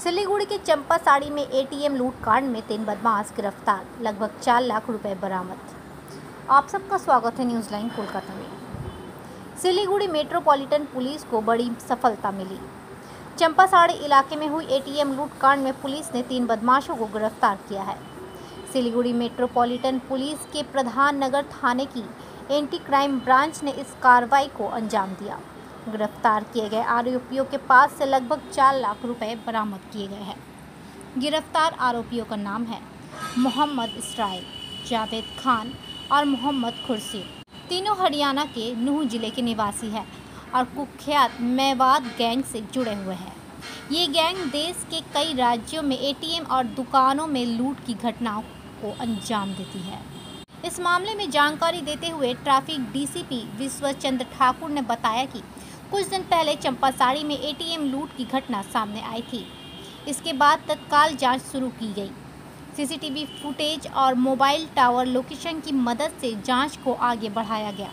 सिलीगुड़ी के चंपा साड़ी में एटीएम लूट कांड में 3 बदमाश गिरफ्तार, लगभग 4 लाख रुपए बरामद। आप सबका स्वागत है न्यूज़ लाइन कोलकाता में। सिलीगुड़ी मेट्रोपॉलिटन पुलिस को बड़ी सफलता मिली। चंपा साड़ी इलाके में हुई एटीएम लूट कांड में पुलिस ने 3 बदमाशों को गिरफ्तार किया है। सिलीगुड़ी मेट्रोपॉलिटन पुलिस के प्रधान नगर थाने की एंटी क्राइम ब्रांच ने इस कार्रवाई को अंजाम दिया। गिरफ्तार किए गए आरोपियों के पास से लगभग 4 लाख रुपए बरामद किए गए हैं। गिरफ्तार आरोपियों का नाम है मोहम्मद इसराइल, जावेद खान और मोहम्मद खुर्शीद। तीनों हरियाणा के नूह जिले के निवासी हैं और कुख्यात मेवात गैंग से जुड़े हुए हैं। ये गैंग देश के कई राज्यों में एटीएम और दुकानों में लूट की घटनाओं को अंजाम देती है। इस मामले में जानकारी देते हुए ट्रैफिक डीसीपी विश्वचंद्र ठाकुर ने बताया कि कुछ दिन पहले चंपा साड़ी में एटीएम लूट की घटना सामने आई थी। इसके बाद तत्काल जांच शुरू की गई। सीसीटीवी फुटेज और मोबाइल टावर लोकेशन की मदद से जांच को आगे बढ़ाया गया।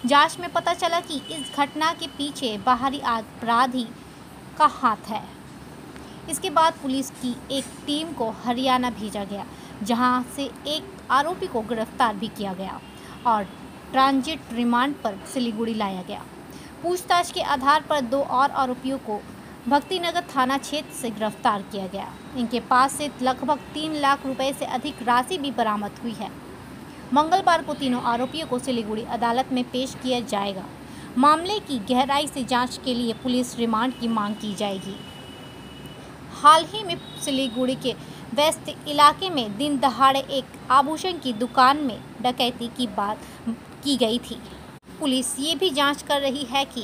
जांच में पता चला कि इस घटना के पीछे बाहरी अपराधी का हाथ है। इसके बाद पुलिस की एक टीम को हरियाणा भेजा गया, जहां से एक आरोपी को गिरफ्तार भी किया गया और ट्रांजिट रिमांड पर सिलीगुड़ी लाया गया। पूछताछ के आधार पर 2 और आरोपियों को भक्तिनगर थाना क्षेत्र से गिरफ्तार किया गया। इनके पास से लगभग 3 लाख रुपए से अधिक राशि भी बरामद हुई है। मंगलवार को तीनों आरोपियों को सिलीगुड़ी अदालत में पेश किया जाएगा। मामले की गहराई से जांच के लिए पुलिस रिमांड की मांग की जाएगी। हाल ही में सिलीगुड़ी के वेस्ट इलाके में दिन दहाड़े एक आभूषण की दुकान में डकैती की बात की गई थी। पुलिस ये भी जांच कर रही है कि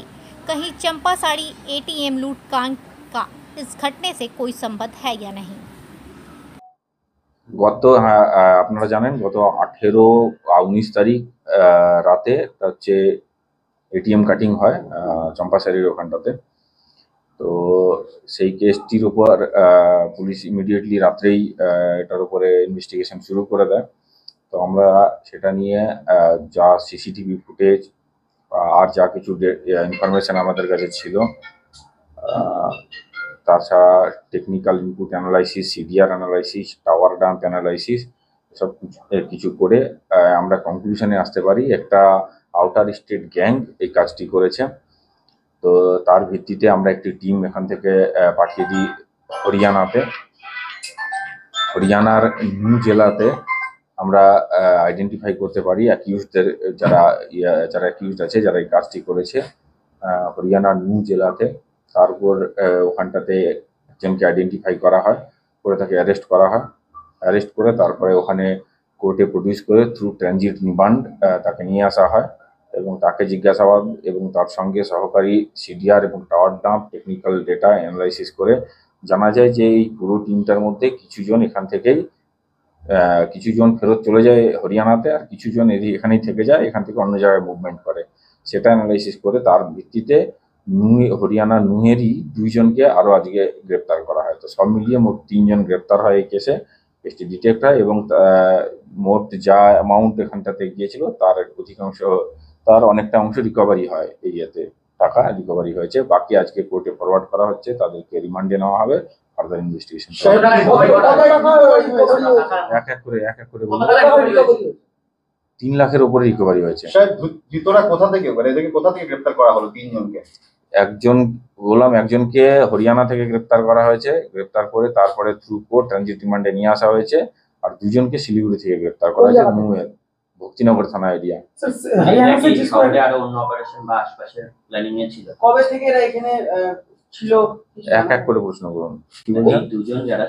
कहीं चंपा साड़ी एटीएम लूट कांड का इस घटने से कोई संबंध है या नहीं। আপনারা জানেন গত 18-19 তারিখ রাতে হচ্ছে এটিএম কাটিং হয় চম্পাসারির ওখানটাতে। তো সেই কেসটির উপর পুলিশ ইমিডিয়েটলি রাত্রেই এটার উপরে ইনভেস্টিগেশন শুরু করে দেয়। তো আমরা সেটা নিয়ে যা সিসিটিভি ফুটেজ আর যা কিছু ইনফরমেশন আমাদের কাছে ছিল, তাছাড়া technical input analysis, CDR analysis, tower dump analysis সব কিছু করে আমরা কনক্লুশনে আসতে পারি একটা আউটার স্টেট গ্যাং এই কাজটি করেছে। তো তার ভিত্তিতে আমরা একটি টিম এখান থেকে পাঠিয়ে দিই হরিয়ানাতে। হরিয়ানার নূহ জেলাতে আমরা আইডেন্টিফাই করতে পারি অ্যাকিউজদের, যারা অ্যাকিউজড আছে, যারা এই কাজটি করেছে হরিয়ানার নূহ জেলাতে। তারপর ওখানটাতে একজনকে আইডেন্টিফাই করা হয়, করে তাকে অ্যারেস্ট করা হয়। অ্যারেস্ট করে তারপরে ওখানে কোর্টে প্রডিউস করে থ্রু ট্রানজিট রিমান্ড তাকে নিয়ে আসা হয় এবং তাকে জিজ্ঞাসাবাদ এবং তার সঙ্গে সহকারী সিডিআর এবং tower dump technical data analysis করে জানা যায় যে এই পুরো টিমটার মধ্যে কিছুজন এখান থেকেই কিছুজন ফেরত চলে যায় হরিয়ানাতে, আর কিছুজন এখানেই থেকে যায়, এখান থেকে অন্য জায়গায় মুভমেন্ট করে। সেটা অ্যানালাইসিস করে তার ভিত্তিতে হরিয়ানা নূহেরই 2 জনকে আরও আজকে গ্রেপ্তার করা হয়। তো সব মিলিয়ে মোট 3 জন গ্রেপ্তার হয় এই কেসে, কেসটি ডিটেক্ট হয় এবং মোট যা অ্যামাউন্ট এখানটাতে গিয়েছিল তার তার অনেকটা অংশ রিকভারি হয়। এই ইয়েতে টাকা রিকভারি হয়েছে। বাকি আজকে কোর্টে ফরওয়ার্ড করা হচ্ছে, তাদেরকে রিমান্ডে নেওয়া হবে ফার্দার ইনভেস্টিগেশন। এক এক করে বলুন। 3 লাখের উপরে রিকভারি হয়েছে। কোথা থেকে গ্রেপ্তার করা হলো 3 জনকে? একজনকে হরিয়ানা থেকে গ্রেপ্তার করা হয়েছে। গ্রেপ্তার করে তারপরে থ্রু কোর্ট ট্রানজিট রিমান্ডে নিয়ে আসা হয়েছে। আর 2 জনকে শিলিগুড়ি থেকে গ্রেপ্তার করা হয়েছে নূহের ভক্তিনগর থানা এরিয়া। এক এক করে প্রশ্ন করুন। দুজন যারা